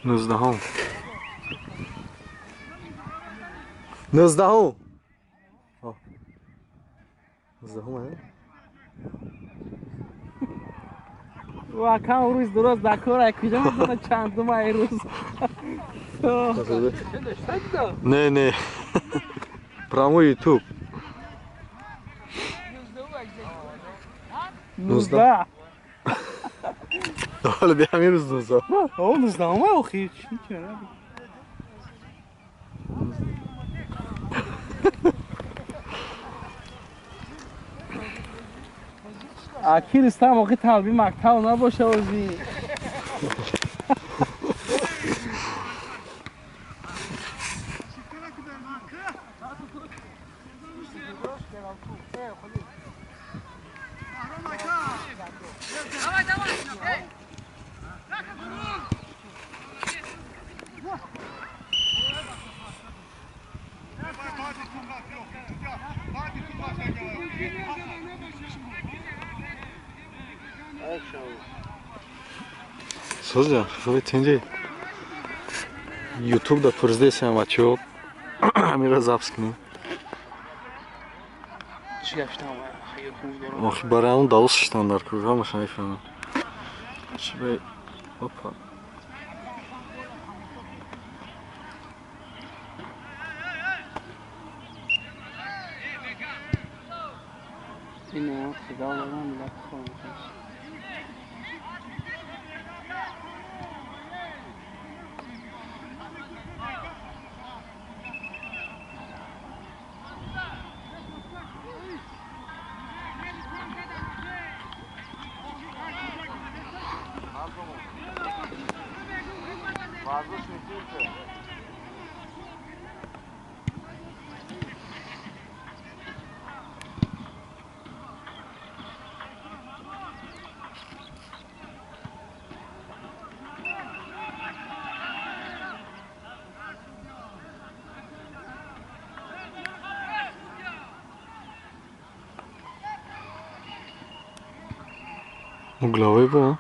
نوزدهم نوزدهم و کم روز درست دکور کجا میدونه چند دوم ای روز نه نه پرامو یوتیوب 19 حالا به همین روز 19 او 19 همه اخی چی کنه اکی رستم موقع طلبی مکتب نباشه وزی Sozca, şöyle tence YouTube'da pırzdaysan açıyor. Biraz zapskını. چی گشتم خیلی خوب دارم Axı barağın dalı sıçdanlar kurwa maşın efendim. Şöyle hoppa. اینو صدا دارم ملت خواهم Uglavay bu.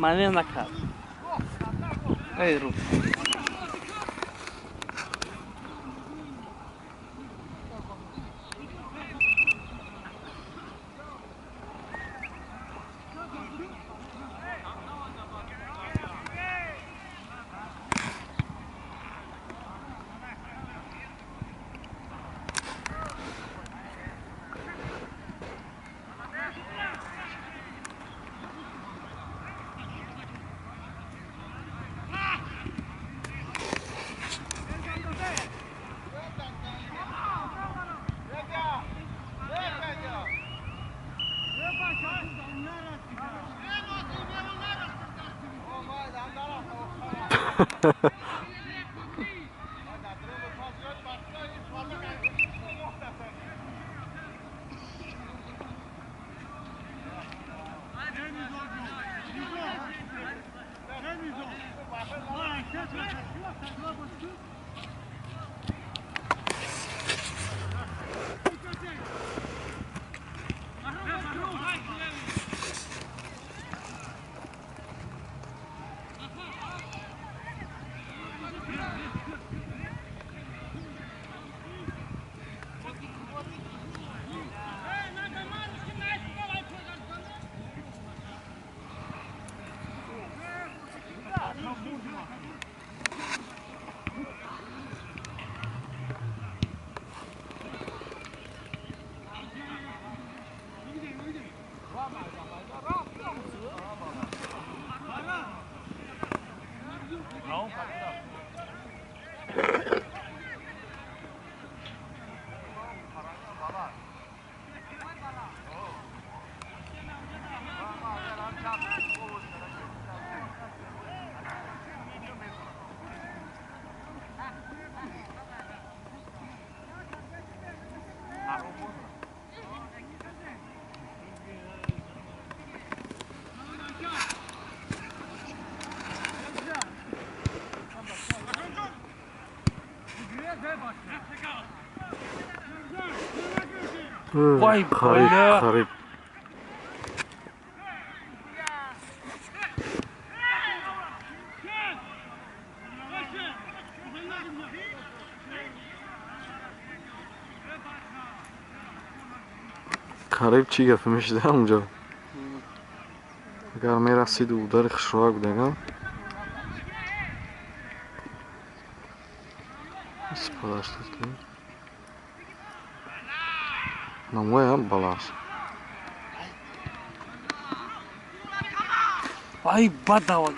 منی نکرد ای رو Vay Garip, bala. garip. Garip چی گفت میشده اونجا اگر میرسید او در خشراک بودن سپارش داد نموی هم بالاست Vay badava.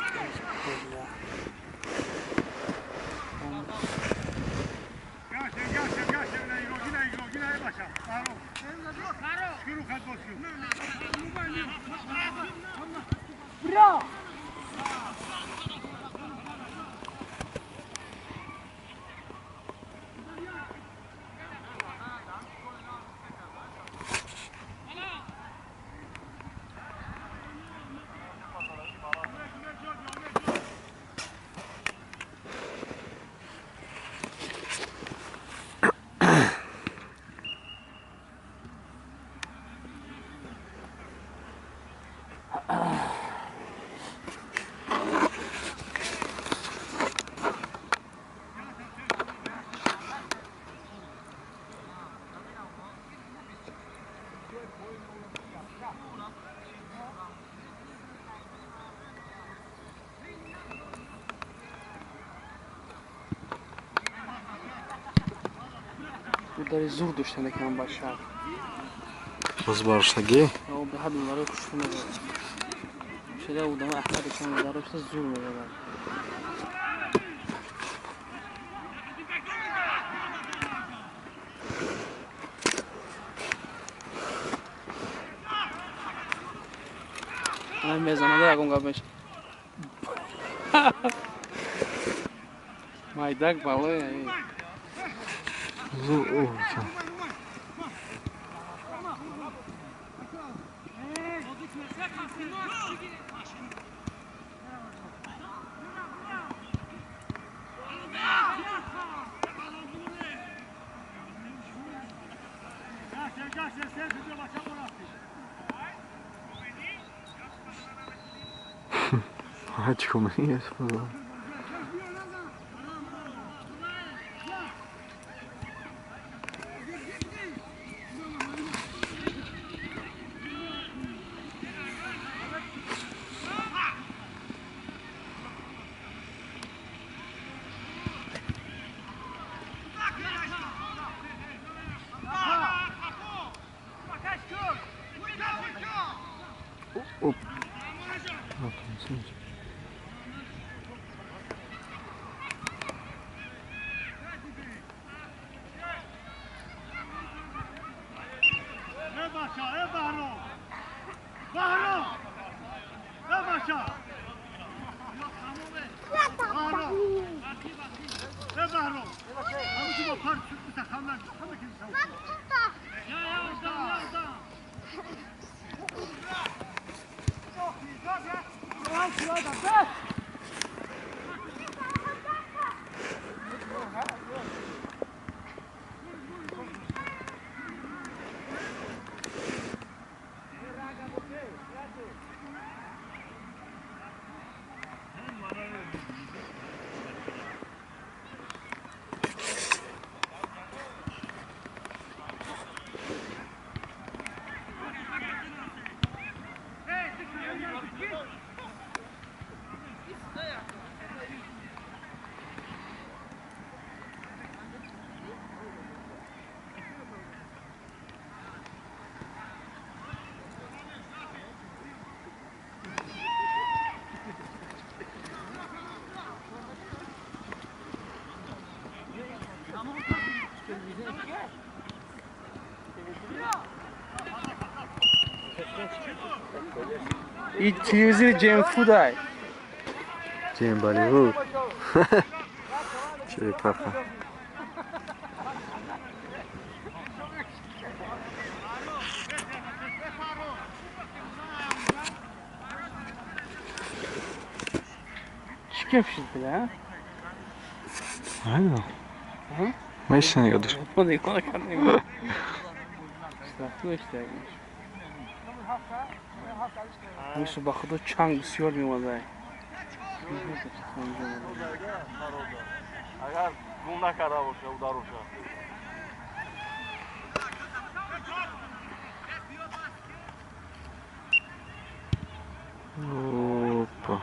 داری زور داشته نکنم با شب باز بارشتگی او به حد اون رو کشته نبود شده بودم احمد کن دارشت زور میدادم من میزنم در اون قبلش مایدک بالای زور اوه هیچ کمی است این چیزی جیم فود های جیم بالیوود چه پخه چی کفشید بده ها؟ میشن یادش خودی کنه کنیم وقتی اشتراک میشه میشه با خدا چنگ بسیار میوازه اگر گم نکرده باشه او داروشه اوپا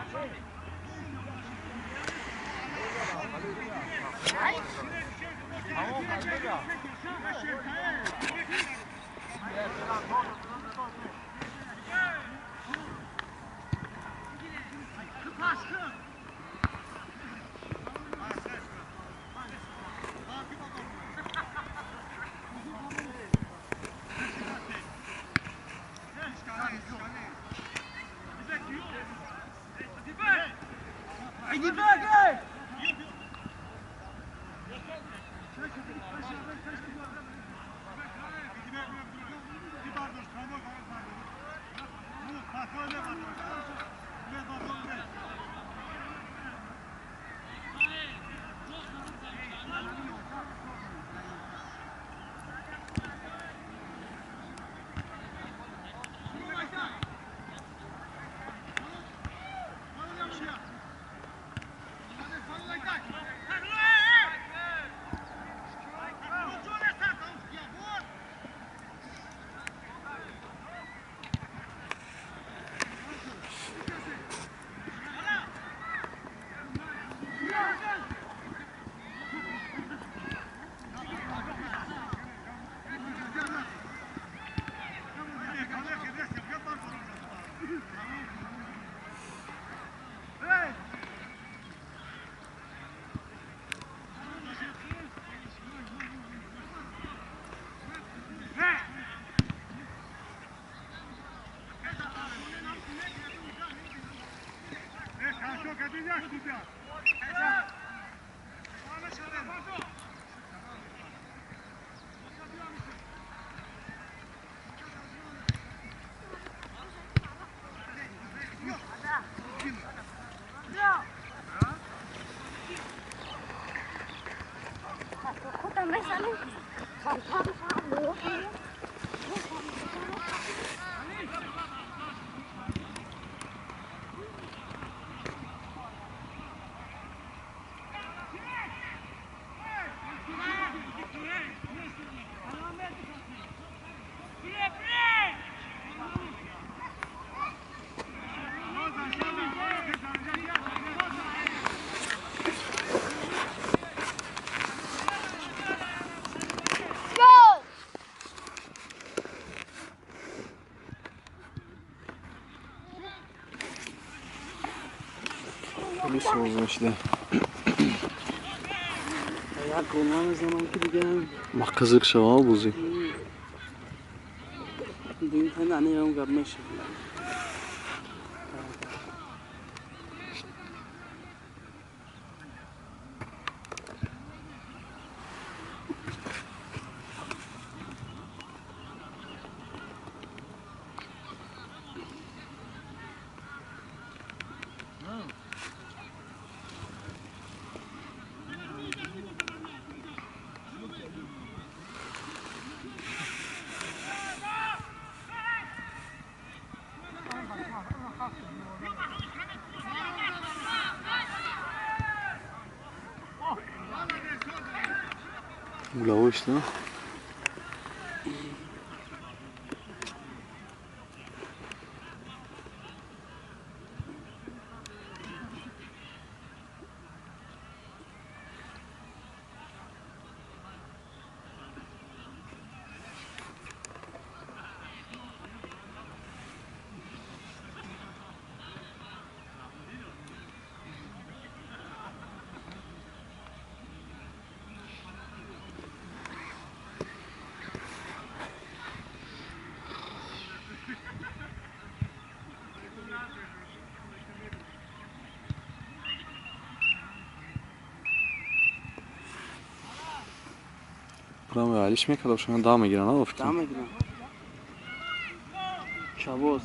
پلیس بازمشته یک گلمان میزنم که دیگه ما قزق شما بوزی دیگه تنه هم گب میشه بلاوش نه برام علیش میکرد و شما دام میگیرن ها دام میگیرن شباز